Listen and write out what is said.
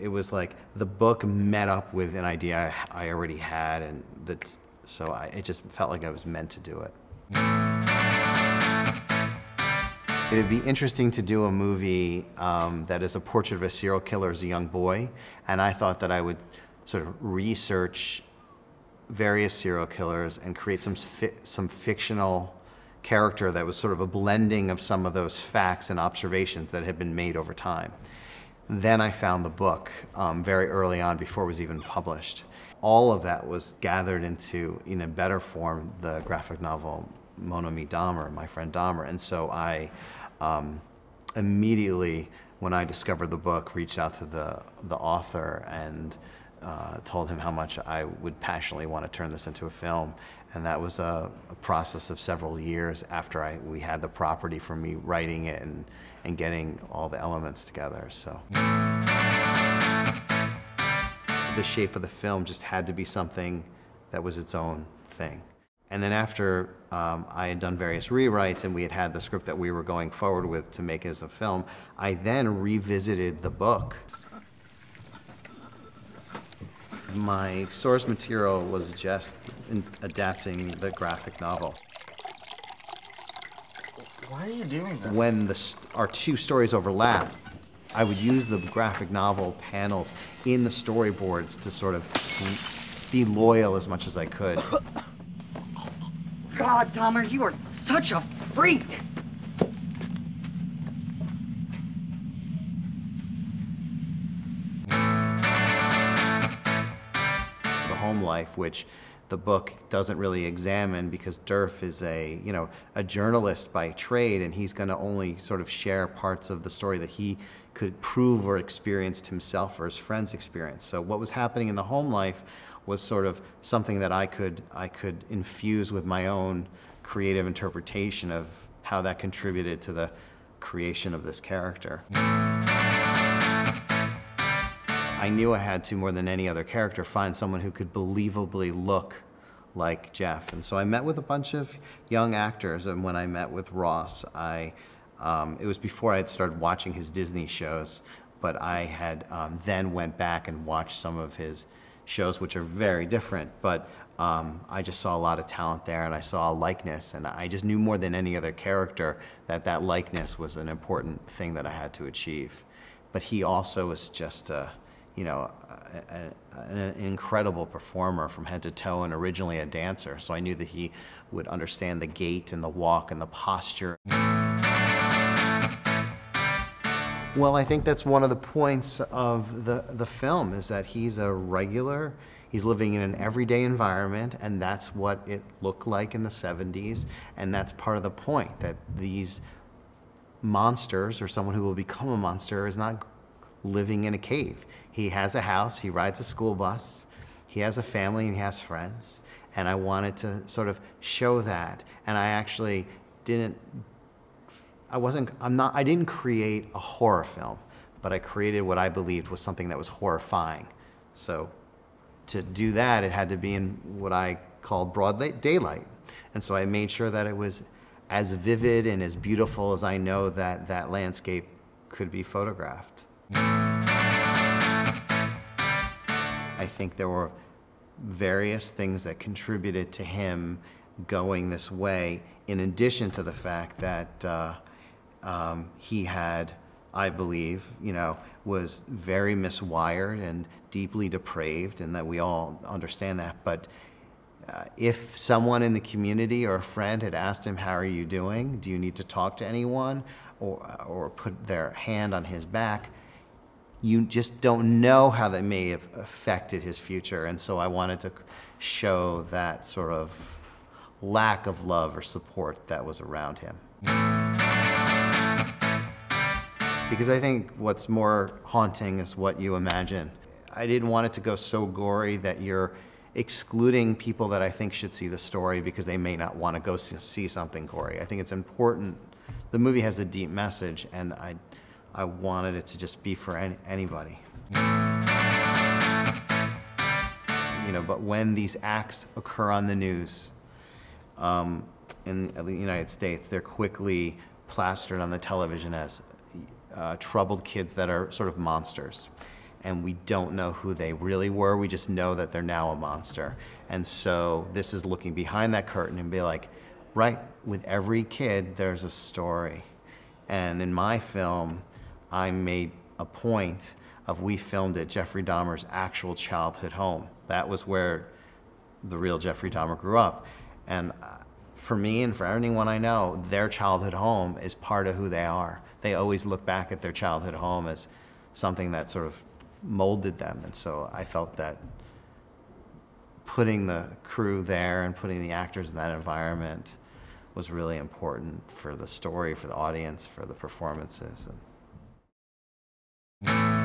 It was like the book met up with an idea I already had, and it just felt like I was meant to do it. It'd be interesting to do a movie that is a portrait of a serial killer as a young boy, and I thought that I would sort of research various serial killers and create some fictional character that was sort of a blending of some of those facts and observations that had been made over time. Then I found the book very early on, before it was even published. All of that was gathered into, in a better form, the graphic novel Mon ami Dahmer, My Friend Dahmer. And so I immediately, when I discovered the book, reached out to the author and told him how much I would passionately want to turn this into a film. And that was a process of several years after we had the property for me writing it and getting all the elements together. So the shape of the film just had to be something that was its own thing. And then after I had done various rewrites and we had the script that we were going forward with to make as a film, I then revisited the book. My source material was just adapting the graphic novel. Why are you doing this? When our two stories overlapped, I would use the graphic novel panels in the storyboards to sort of be loyal as much as I could. God, Dahmer, you are such a freak! Home life, which the book doesn't really examine because Durf is a journalist by trade, and he's going to only sort of share parts of the story that he could prove or experienced himself or his friends experienced. So what was happening in the home life was sort of something that I could infuse with my own creative interpretation of how that contributed to the creation of this character. I knew I had to, more than any other character, find someone who could believably look like Jeff. And so I met with a bunch of young actors, and when I met with Ross, it was before I had started watching his Disney shows, but I had then went back and watched some of his shows, which are very different, but I just saw a lot of talent there, and I saw a likeness, and I just knew more than any other character that likeness was an important thing that I had to achieve. But he also was just an incredible performer from head to toe, and originally a dancer, so I knew that he would understand the gait and the walk and the posture. Well, I think that's one of the points of the film, is that he's living in an everyday environment, and that's what it looked like in the 70s, and that's part of the point, that these monsters, or someone who will become a monster, is not living in a cave. He has a house, he rides a school bus, he has a family, and he has friends. And I wanted to sort of show that. And I actually didn't create a horror film, but I created what I believed was something that was horrifying. So to do that, it had to be in what I called broad daylight. And so I made sure that it was as vivid and as beautiful as I know that landscape could be photographed. I think there were various things that contributed to him going this way, in addition to the fact that he had, I believe, was very miswired and deeply depraved, and that we all understand that. But if someone in the community or a friend had asked him, "How are you doing? Do you need to talk to anyone?" or put their hand on his back, you just don't know how that may have affected his future. And so I wanted to show that sort of lack of love or support that was around him. Because I think what's more haunting is what you imagine. I didn't want it to go so gory that you're excluding people that I think should see the story because they may not want to go see something gory. I think it's important. The movie has a deep message, and I wanted it to just be for anybody. But when these acts occur on the news in the United States, they're quickly plastered on the television as troubled kids that are sort of monsters. and we don't know who they really were. We just know that they're now a monster. And so this is looking behind that curtain and be like, right, with every kid, there's a story. And in my film, I made a point of, we filmed at Jeffrey Dahmer's actual childhood home. That was where the real Jeffrey Dahmer grew up. And for me and for anyone I know, their childhood home is part of who they are. They always look back at their childhood home as something that sort of molded them. And so I felt that putting the crew there and putting the actors in that environment was really important for the story, for the audience, for the performances. And